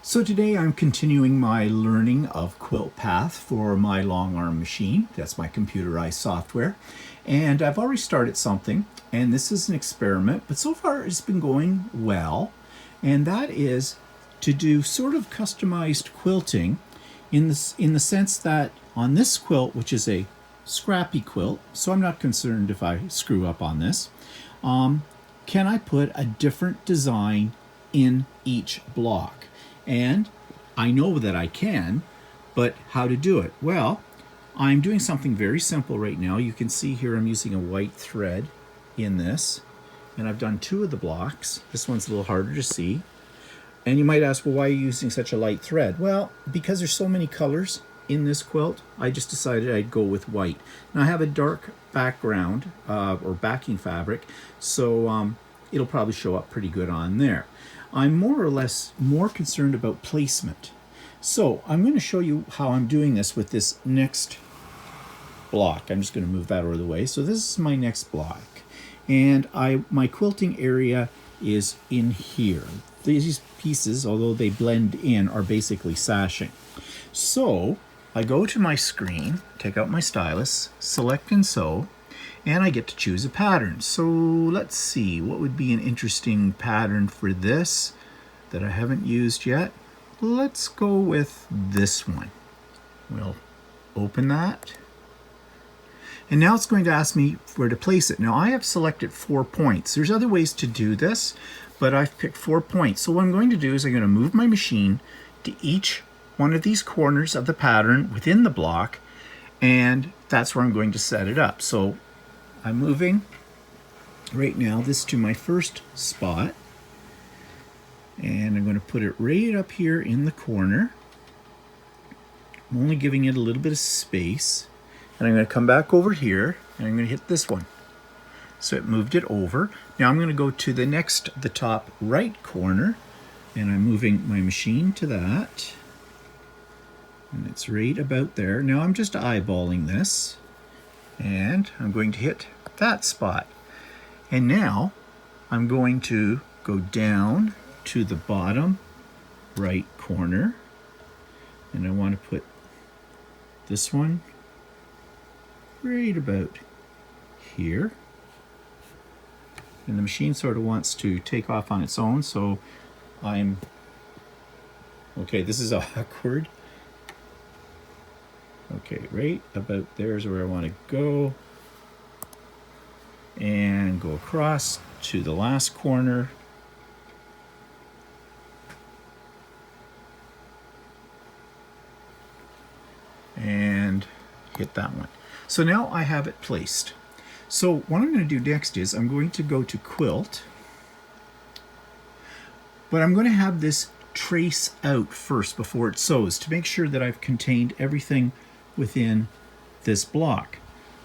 So today I'm continuing my learning of Quilt Path for my long arm machine. That's my computerized software. And I've already started something, and this is an experiment, but so far it's been going well. And that is to do sort of customized quilting in the sense that on this quilt, which is a scrappy quilt, so I'm not concerned if I screw up on this, can I put a different design in each block? And I know that I can, but how to do it? Well, I'm doing something very simple right now. You can see here I'm using a white thread in this, and I've done two of the blocks. This one's a little harder to see. And you might ask, well, why are you using such a light thread? Well, because there's so many colors in this quilt, I just decided I'd go with white. Now I have a dark background or backing fabric, so it'll probably show up pretty good on there. I'm more or less more concerned about placement. So I'm going to show you how I'm doing this with this next block. I'm just going to move that out of the way. So this is my next block. And my quilting area is in here. These pieces, although they blend in, are basically sashing. So I go to my screen, take out my stylus, select and sew, and I get to choose a pattern. So let's see, what would be an interesting pattern for this that I haven't used yet? Let's go with this one. We'll open that. And now it's going to ask me where to place it. Now I have selected 4 points. There's other ways to do this, but I've picked 4 points. So what I'm going to do is I'm going to move my machine to each one of these corners of the pattern within the block, and that's where I'm going to set it up. So I'm moving right now this to my first spot, and I'm going to put it right up here in the corner. I'm only giving it a little bit of space, and I'm going to come back over here and I'm going to hit this one. So it moved it over. Now I'm going to go to the top right corner, and I'm moving my machine to that, and it's right about there. Now I'm just eyeballing this, and I'm going to hit that spot. And now I'm going to go down to the bottom right corner, and I want to put this one right about here. And the machine sort of wants to take off on its own, so okay, this is awkward. Okay, right about there is where I want to go. And go across to the last corner. And hit that one. So now I have it placed. So what I'm going to do next is I'm going to go to Quilt, but I'm going to have this trace out first before it sews to make sure that I've contained everything within this block.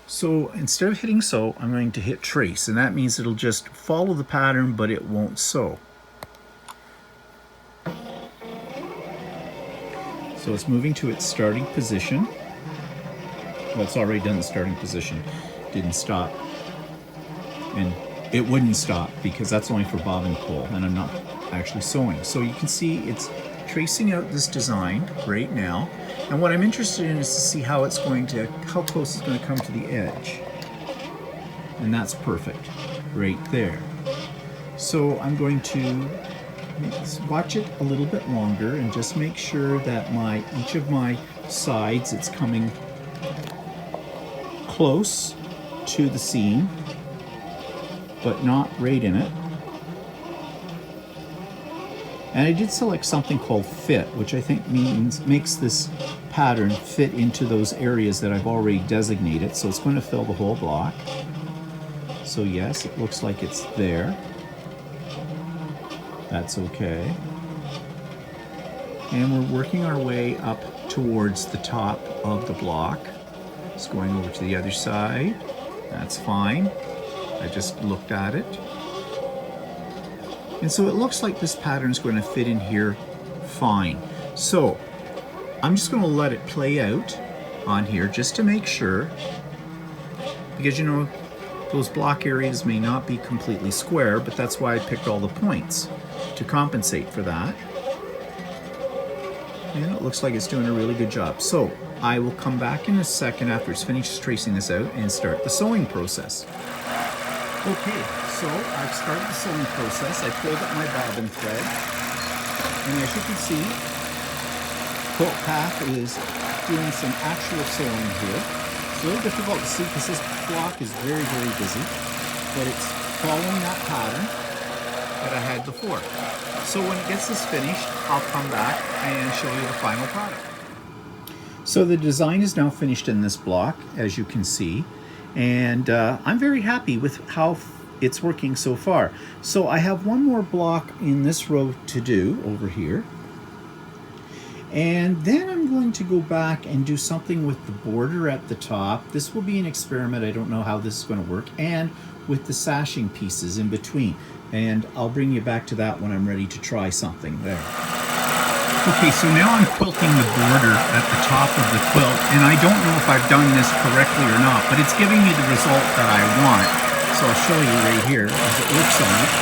So instead of hitting sew, I'm going to hit trace, and that means it'll just follow the pattern, but it won't sew. So it's moving to its starting position. Well, it's already done the starting position. Didn't stop. And it wouldn't stop because that's only for bob and pull, and I'm not actually sewing. So you can see it's tracing out this design right now. And what I'm interested in is to see how close it's going to come to the edge. And that's perfect right there. So I'm going to watch it a little bit longer and just make sure that each of my sides, it's coming close to the seam, but not right in it. And I did select something called fit, which I think makes this pattern fit into those areas that I've already designated. So it's going to fill the whole block. So yes, it looks like it's there. That's okay. And we're working our way up towards the top of the block. It's going over to the other side. That's fine. I just looked at it. And so it looks like this pattern is going to fit in here fine. So I'm just going to let it play out on here just to make sure, because you know those block areas may not be completely square, but that's why I picked all the points to compensate for that. and it looks like it's doing a really good job. So I will come back in a second after it's finished tracing this out and start the sewing process. Okay, so I've started the sewing process. I pulled up my bobbin thread, and as you can see, Quilt Path is doing some actual sewing here. It's a little difficult to see because this block is very, very busy, but it's following that pattern that I had before. So when it gets this finished, I'll come back and show you the final product. So the design is now finished in this block, as you can see, and I'm very happy with how it's working so far. So I have one more block in this row to do over here, and then I'm going to go back and do something with the border at the top. This will be an experiment. I don't know how this is going to work, and with the sashing pieces in between. And I'll bring you back to that when I'm ready to try something there. Okay, so now I'm quilting the border at the top of the quilt, and I don't know if I've done this correctly or not, but it's giving me the result that I want. So I'll show you right here as it looks on it.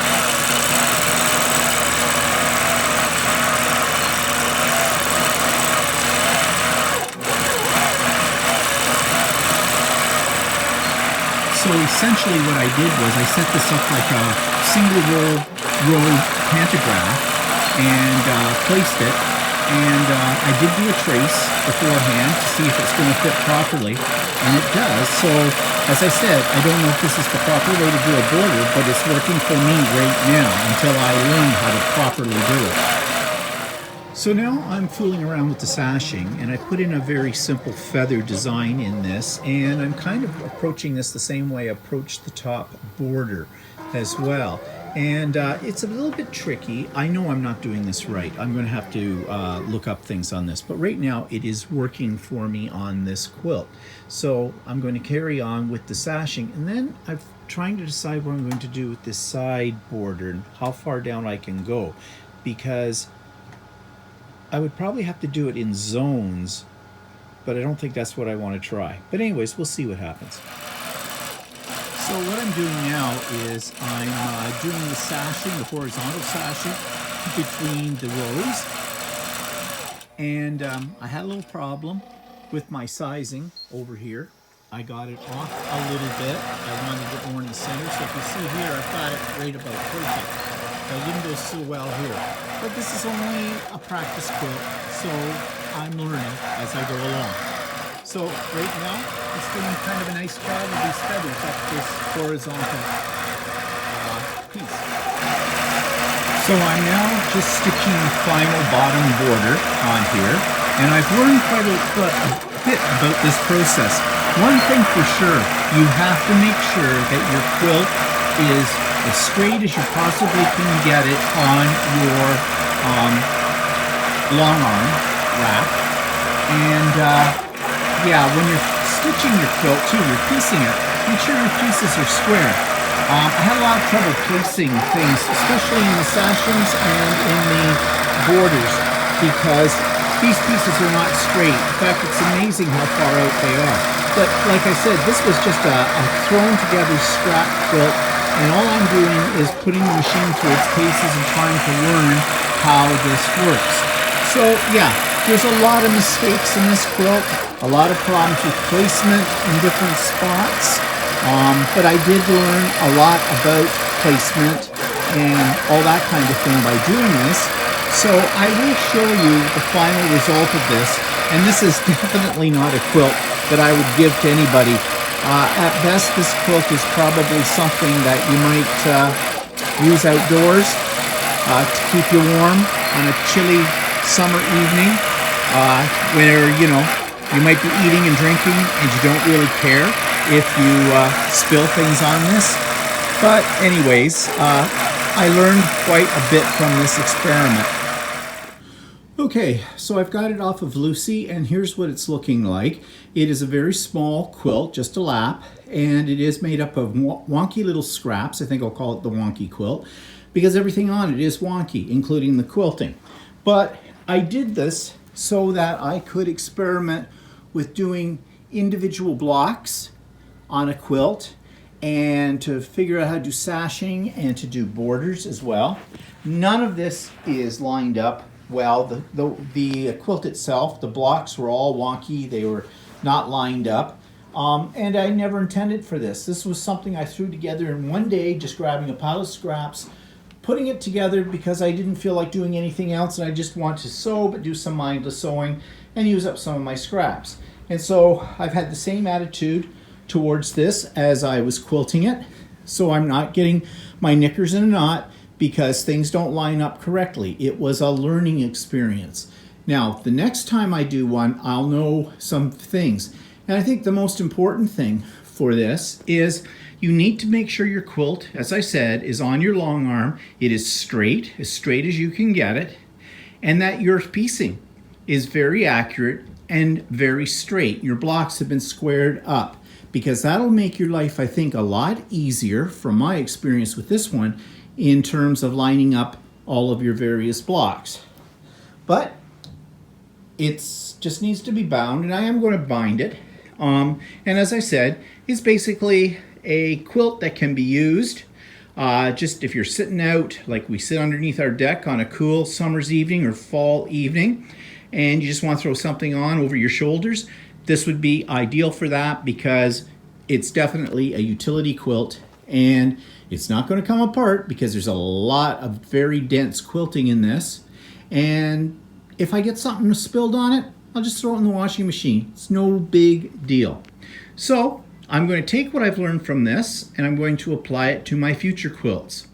So essentially what I did was I set this up like a single row pantograph and placed it, and I did do a trace beforehand to see if it's going to fit properly, and it does. So as I said, I don't know if this is the proper way to do a border, but it's working for me right now until I learn how to properly do it. So now I'm fooling around with the sashing, and I put in a very simple feather design in this, and I'm kind of approaching this the same way I approached the top border as well. And it's a little bit tricky. I know I'm not doing this right. I'm going to have to look up things on this, but right now it is working for me on this quilt. So I'm going to carry on with the sashing, and then I'm trying to decide what I'm going to do with this side border and how far down I can go, because I would probably have to do it in zones, but I don't think that's what I want to try. But anyways, we'll see what happens. So what I'm doing now is I'm doing the sashing, the horizontal sashing between the rows. And I had a little problem with my sizing over here. I got it off a little bit. I wanted it more in the center. So if you see here, I've got it right about perfect. It didn't go so well here. But this is only a practice quilt, so I'm learning as I go along. So right now, it's doing kind of a nice job with these feathers up this horizontal piece. So I'm now just stitching the final bottom border on here, and I've learned quite a bit about this process. One thing for sure, you have to make sure that your quilt is as straight as you possibly can get it on your long arm wrap. And yeah, when you're stitching your quilt too, you're piecing it, make sure your pieces are square. I had a lot of trouble placing things, especially in the sashings and in the borders, because these pieces are not straight. In fact, it's amazing how far out they are. But like I said, this was just a thrown together scrap quilt, and all I'm doing is putting the machine through its paces and trying to learn how this works. So yeah, there's a lot of mistakes in this quilt, a lot of problems with placement in different spots, but I did learn a lot about placement and all that kind of thing by doing this. So I will show you the final result of this, and this is definitely not a quilt that I would give to anybody. At best, this quilt is probably something that you might use outdoors to keep you warm on a chilly summer evening where, you know, you might be eating and drinking and you don't really care if you spill things on this. But anyways, I learned quite a bit from this experiment. Okay, so I've got it off of Lucy, and here's what it's looking like. It is a very small quilt, just a lap, and it is made up of wonky little scraps. I think I'll call it the wonky quilt, because everything on it is wonky, including the quilting. But I did this so that I could experiment with doing individual blocks on a quilt, and to figure out how to do sashing and to do borders as well. None of this is lined up well. The quilt itself, the blocks were all wonky. They were not lined up. And I never intended for this. This was something I threw together in one day, just grabbing a pile of scraps, putting it together because I didn't feel like doing anything else, and I just want to sew, but do some mindless sewing and use up some of my scraps. And so I've had the same attitude towards this as I was quilting it. So I'm not getting my knickers in a knot because things don't line up correctly. It was a learning experience. Now, the next time I do one, I'll know some things. And I think the most important thing for this is you need to make sure your quilt, as I said, is on your long arm. It is straight as you can get it, and that your piecing is very accurate and very straight. Your blocks have been squared up, because that'll make your life, I think, a lot easier from my experience with this one in terms of lining up all of your various blocks. But it just needs to be bound, and I am going to bind it. And as I said, it's basically a quilt that can be used just if you're sitting out, like we sit underneath our deck on a cool summer's evening or fall evening, and you just want to throw something on over your shoulders. This would be ideal for that because it's definitely a utility quilt, and it's not going to come apart because there's a lot of very dense quilting in this. And if I get something spilled on it, I'll just throw it in the washing machine. It's no big deal. So I'm going to take what I've learned from this and I'm going to apply it to my future quilts.